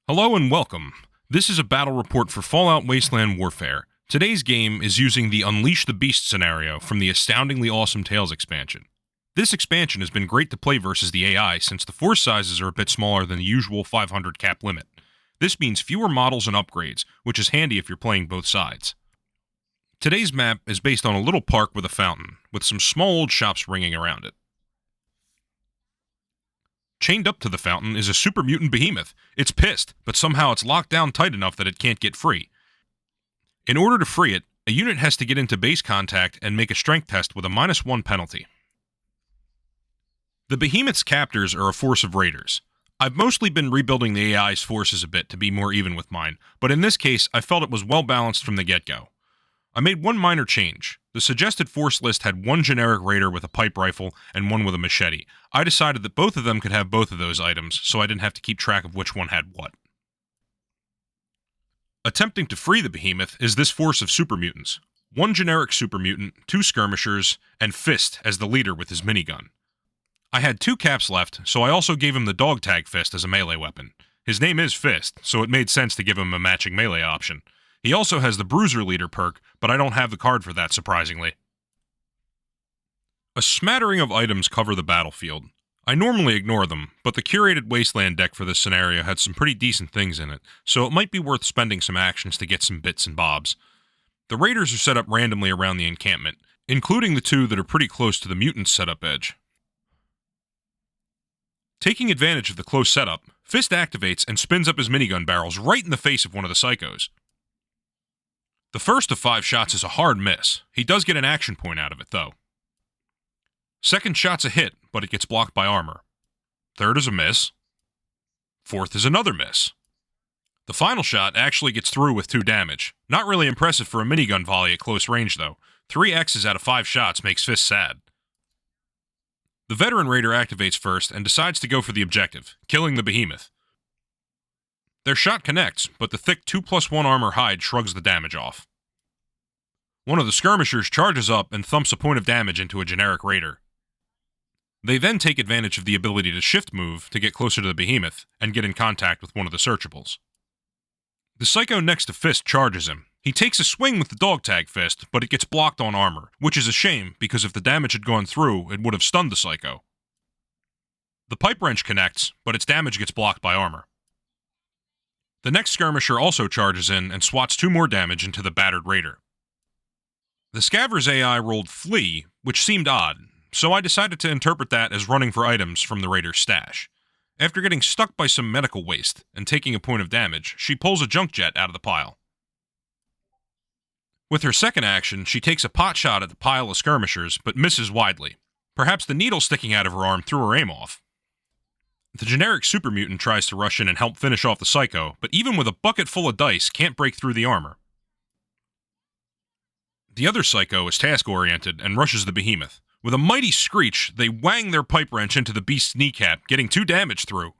Hello and welcome. This is a battle report for Fallout Wasteland Warfare. Today's game is using the Unleash the Beast scenario from the Astoundingly Awesome Tales expansion. This expansion has been great to play versus the AI since the force sizes are a bit smaller than the usual 500 cap limit. This means fewer models and upgrades, which is handy if you're playing both sides. Today's map is based on a little park with a fountain, with some small old shops ringing around it. Chained up to the fountain is a super mutant behemoth. It's pissed, but somehow it's locked down tight enough that it can't get free. In order to free it, a unit has to get into base contact and make a strength test with a -1 penalty. The behemoth's captors are a force of raiders. I've mostly been rebuilding the AI's forces a bit to be more even with mine, but in this case I felt it was well balanced from the get-go. I made one minor change. The suggested force list had one generic raider with a pipe rifle and one with a machete. I decided that both of them could have both of those items, so I didn't have to keep track of which one had what. Attempting to free the behemoth is this force of super mutants. One generic super mutant, 2 skirmishers, and Fist as the leader with his minigun. I had 2 caps left, so I also gave him the dog tag Fist as a melee weapon. His name is Fist, so it made sense to give him a matching melee option. He also has the Bruiser Leader perk, but I don't have the card for that, surprisingly. A smattering of items cover the battlefield. I normally ignore them, but the curated Wasteland deck for this scenario had some pretty decent things in it, so it might be worth spending some actions to get some bits and bobs. The raiders are set up randomly around the encampment, including the 2 that are pretty close to the mutant's setup edge. Taking advantage of the close setup, Fist activates and spins up his minigun barrels right in the face of one of the psychos. The first of 5 shots is a hard miss. He does get an action point out of it, though. Second shot's a hit, but it gets blocked by armor. Third is a miss. Fourth is another miss. The final shot actually gets through with 2 damage. Not really impressive for a minigun volley at close range, though. 3 X's out of 5 shots makes Fist sad. The veteran raider activates first and decides to go for the objective, killing the behemoth. Their shot connects, but the thick 2+1 armor hide shrugs the damage off. One of the skirmishers charges up and thumps a point of damage into a generic raider. They then take advantage of the ability to shift move to get closer to the behemoth and get in contact with one of the searchables. The psycho next to Fist charges him. He takes a swing with the dog tag Fist, but it gets blocked on armor, which is a shame because if the damage had gone through, it would have stunned the psycho. The pipe wrench connects, but its damage gets blocked by armor. The next skirmisher also charges in and swats 2 more damage into the battered raider. The scaver's AI rolled Flee, which seemed odd, so I decided to interpret that as running for items from the raider's stash. After getting stuck by some medical waste and taking a point of damage, she pulls a junk jet out of the pile. With her second action, she takes a pot shot at the pile of skirmishers, but misses widely. Perhaps the needle sticking out of her arm threw her aim off. The generic super mutant tries to rush in and help finish off the psycho, but even with a bucket full of dice, can't break through the armor. The other psycho is task-oriented and rushes the behemoth. With a mighty screech, they wang their pipe wrench into the beast's kneecap, getting 2 damage through.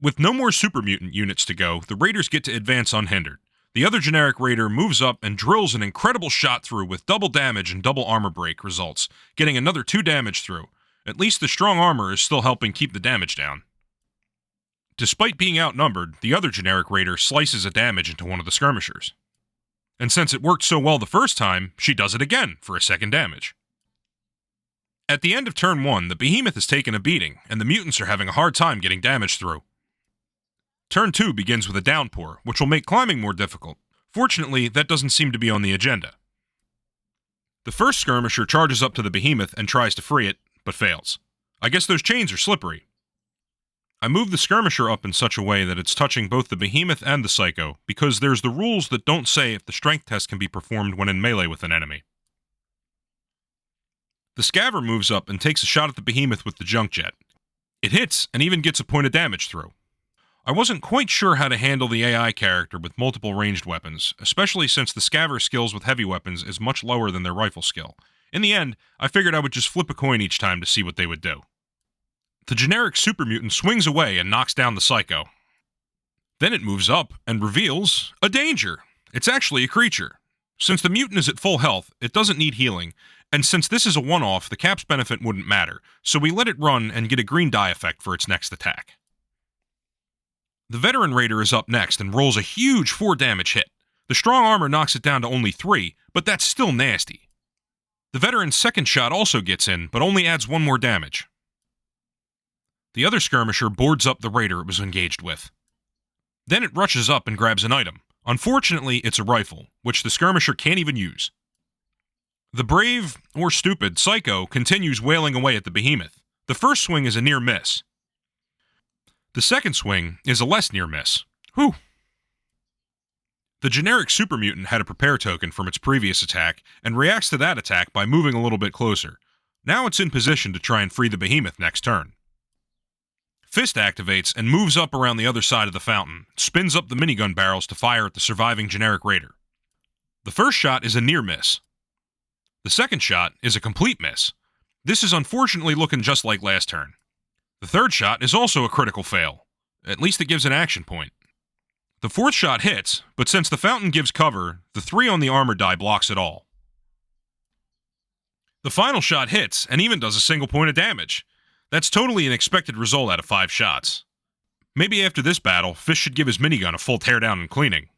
With no more super mutant units to go, the raiders get to advance unhindered. The other generic raider moves up and drills an incredible shot through with double damage and double armor break results, getting another 2 damage through. At least the strong armor is still helping keep the damage down. Despite being outnumbered, the other generic raider slices a damage into one of the skirmishers. And since it worked so well the first time, she does it again for a second damage. At the end of turn 1, the behemoth has taken a beating, and the mutants are having a hard time getting damage through. Turn 2 begins with a downpour, which will make climbing more difficult. Fortunately, that doesn't seem to be on the agenda. The first skirmisher charges up to the behemoth and tries to free it, but fails. I guess those chains are slippery. I move the skirmisher up in such a way that it's touching both the behemoth and the psycho, because there's the rules that don't say if the strength test can be performed when in melee with an enemy. The scaver moves up and takes a shot at the behemoth with the junk jet. It hits and even gets a point of damage through. I wasn't quite sure how to handle the AI character with multiple ranged weapons, especially since the scaver's skills with heavy weapons is much lower than their rifle skill. In the end, I figured I would just flip a coin each time to see what they would do. The generic super mutant swings away and knocks down the psycho. Then it moves up and reveals a danger. It's actually a creature. Since the mutant is at full health, it doesn't need healing, and since this is a one-off, the cap's benefit wouldn't matter, so we let it run and get a green die effect for its next attack. The Veteran Raider is up next and rolls a huge 4 damage hit. The strong armor knocks it down to only 3, but that's still nasty. The Veteran's second shot also gets in, but only adds 1 more damage. The other skirmisher boards up the raider it was engaged with. Then it rushes up and grabs an item. Unfortunately, it's a rifle, which the skirmisher can't even use. The brave, or stupid, Psycho continues wailing away at the Behemoth. The first swing is a near miss. The second swing is a less near miss. Whew. The generic super mutant had a prepare token from its previous attack and reacts to that attack by moving a little bit closer. Now it's in position to try and free the Behemoth next turn. Fist activates and moves up around the other side of the fountain, spins up the minigun barrels to fire at the surviving generic raider. The first shot is a near miss. The second shot is a complete miss. This is unfortunately looking just like last turn. The third shot is also a critical fail. At least it gives an action point. The fourth shot hits, but since the fountain gives cover, the 3 on the armor die blocks it all. The final shot hits and even does a single point of damage. That's totally an expected result out of 5 shots. Maybe after this battle, Fist should give his minigun a full teardown and cleaning.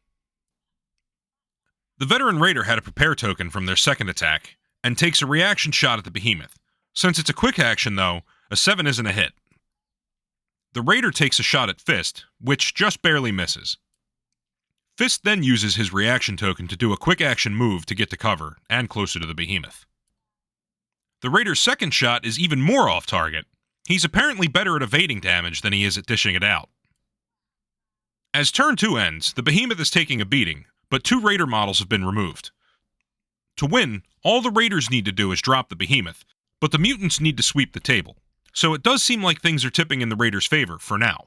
The Veteran Raider had a prepare token from their second attack, and takes a reaction shot at the Behemoth. Since it's a quick action though, a 7 isn't a hit. The Raider takes a shot at Fist, which just barely misses. Fist then uses his reaction token to do a quick action move to get to cover, and closer to the Behemoth. The Raider's second shot is even more off target. He's apparently better at evading damage than he is at dishing it out. As turn 2 ends, the Behemoth is taking a beating, but 2 Raider models have been removed. To win, all the Raiders need to do is drop the Behemoth, but the Mutants need to sweep the table, so it does seem like things are tipping in the Raiders' favor for now.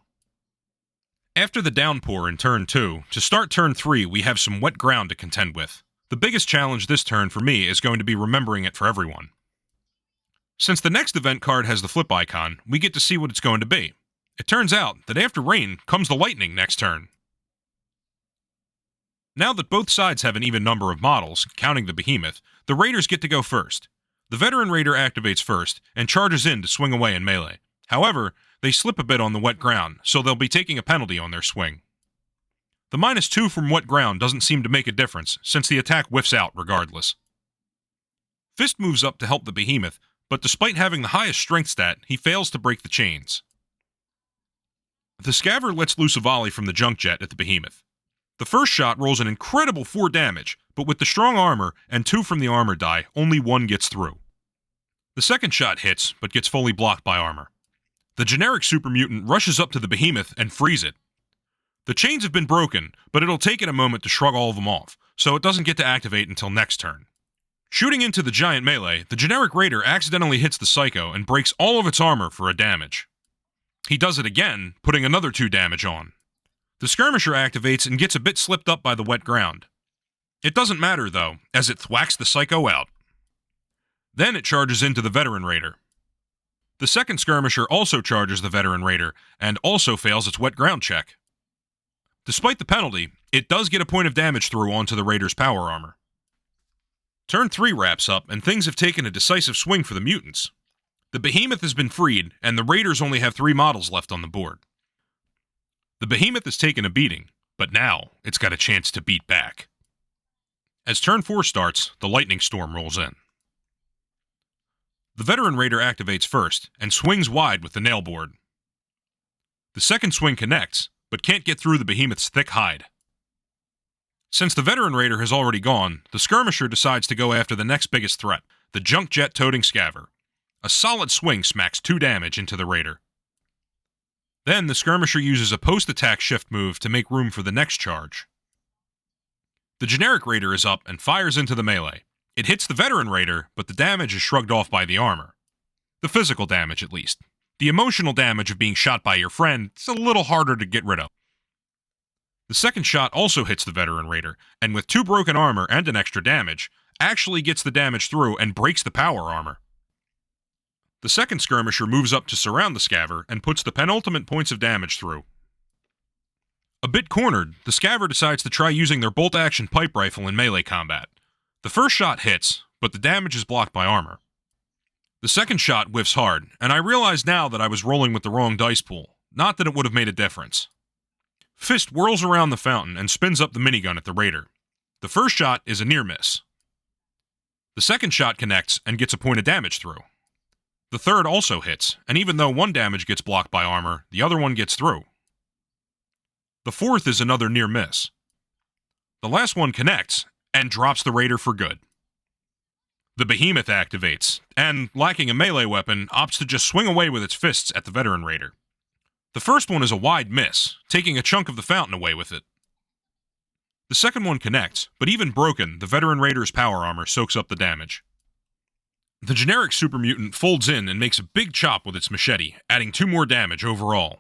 After the downpour in turn 2, to start turn 3 we have some wet ground to contend with. The biggest challenge this turn for me is going to be remembering it for everyone. Since the next event card has the flip icon, we get to see what it's going to be. It turns out that after rain comes the lightning next turn. Now that both sides have an even number of models, counting the Behemoth, the Raiders get to go first. The Veteran Raider activates first, and charges in to swing away in melee. However, they slip a bit on the wet ground, so they'll be taking a penalty on their swing. The -2 from wet ground doesn't seem to make a difference, since the attack whiffs out regardless. Fist moves up to help the Behemoth, but despite having the highest strength stat, he fails to break the chains. The Scaver lets loose a volley from the junk jet at the Behemoth. The first shot rolls an incredible 4 damage, but with the strong armor and 2 from the armor die, only 1 gets through. The second shot hits, but gets fully blocked by armor. The generic super mutant rushes up to the Behemoth and frees it. The chains have been broken, but it'll take it a moment to shrug all of them off, so it doesn't get to activate until next turn. Shooting into the giant melee, the generic Raider accidentally hits the Psycho and breaks all of its armor for a damage. He does it again, putting another 2 damage on. The Skirmisher activates and gets a bit slipped up by the wet ground. It doesn't matter though, as it thwacks the Psycho out. Then it charges into the Veteran Raider. The second Skirmisher also charges the Veteran Raider, and also fails its wet ground check. Despite the penalty, it does get a point of damage through onto the Raider's power armor. Turn 3 wraps up, and things have taken a decisive swing for the Mutants. The Behemoth has been freed, and the Raiders only have 3 models left on the board. The Behemoth has taken a beating, but now it's got a chance to beat back. As turn 4 starts, the lightning storm rolls in. The Veteran Raider activates first, and swings wide with the nail board. The second swing connects, but can't get through the Behemoth's thick hide. Since the Veteran Raider has already gone, the Skirmisher decides to go after the next biggest threat, the junk jet-toting Scaver. A solid swing smacks 2 damage into the Raider. Then the Skirmisher uses a post-attack shift move to make room for the next charge. The generic Raider is up and fires into the melee. It hits the Veteran Raider, but the damage is shrugged off by the armor. The physical damage, at least. The emotional damage of being shot by your friend is a little harder to get rid of. The second shot also hits the Veteran Raider, and with 2 broken armor and an extra damage, actually gets the damage through and breaks the power armor. The second Skirmisher moves up to surround the Scaver and puts the penultimate points of damage through. A bit cornered, the Scaver decides to try using their bolt-action pipe rifle in melee combat. The first shot hits, but the damage is blocked by armor. The second shot whiffs hard, and I realize now that I was rolling with the wrong dice pool, not that it would have made a difference. Fist whirls around the fountain and spins up the minigun at the raider. The first shot is a near miss. The second shot connects and gets a point of damage through. The third also hits, and even though one damage gets blocked by armor, the other one gets through. The fourth is another near miss. The last one connects and drops the raider for good. The Behemoth activates, and, lacking a melee weapon, opts to just swing away with its fists at the veteran raider. The first one is a wide miss, taking a chunk of the fountain away with it. The second one connects, but even broken, the veteran raider's power armor soaks up the damage. The generic super mutant folds in and makes a big chop with its machete, adding 2 more damage overall.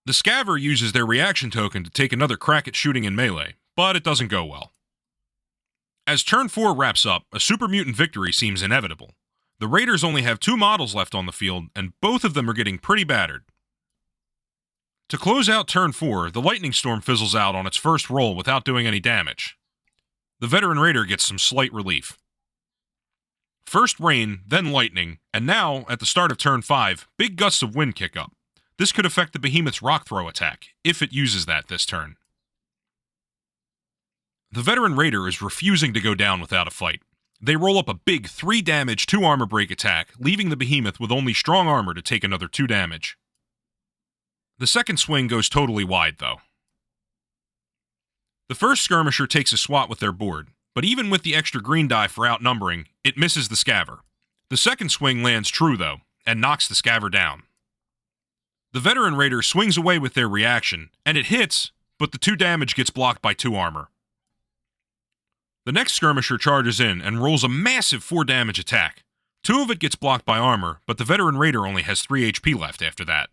The scaver uses their reaction token to take another crack at shooting in melee, but it doesn't go well. As turn 4 wraps up, a super mutant victory seems inevitable. The raiders only have 2 models left on the field, and both of them are getting pretty battered. To close out turn 4, the lightning storm fizzles out on its first roll without doing any damage. The veteran raider gets some slight relief. First rain, then lightning, and now, at the start of turn 5, big gusts of wind kick up. This could affect the Behemoth's rock throw attack, if it uses that this turn. The veteran raider is refusing to go down without a fight. They roll up a big 3 damage, 2 armor break attack, leaving the Behemoth with only strong armor to take another 2 damage. The second swing goes totally wide, though. The first skirmisher takes a swat with their board, but even with the extra green die for outnumbering, it misses the scaver. The second swing lands true, though, and knocks the scaver down. The veteran raider swings away with their reaction, and it hits, but the 2 damage gets blocked by 2 armor. The next skirmisher charges in and rolls a massive 4 damage attack. 2 of it gets blocked by armor, but the veteran raider only has 3 HP left after that.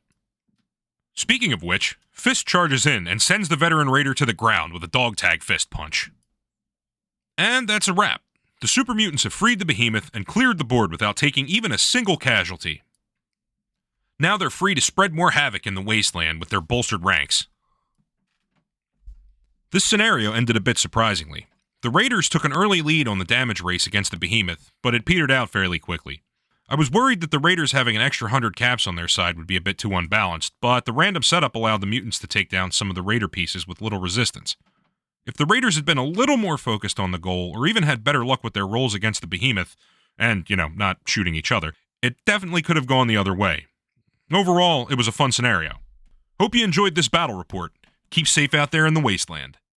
Speaking of which, Fist charges in and sends the veteran raider to the ground with a dog tag fist punch. And that's a wrap. The super mutants have freed the Behemoth and cleared the board without taking even a single casualty. Now they're free to spread more havoc in the wasteland with their bolstered ranks. This scenario ended a bit surprisingly. The Raiders took an early lead on the damage race against the Behemoth, but it petered out fairly quickly. I was worried that the Raiders having an extra 100 caps on their side would be a bit too unbalanced, but the random setup allowed the mutants to take down some of the Raider pieces with little resistance. If the Raiders had been a little more focused on the goal, or even had better luck with their rolls against the Behemoth, and, not shooting each other, it definitely could have gone the other way. Overall, it was a fun scenario. Hope you enjoyed this battle report. Keep safe out there in the wasteland.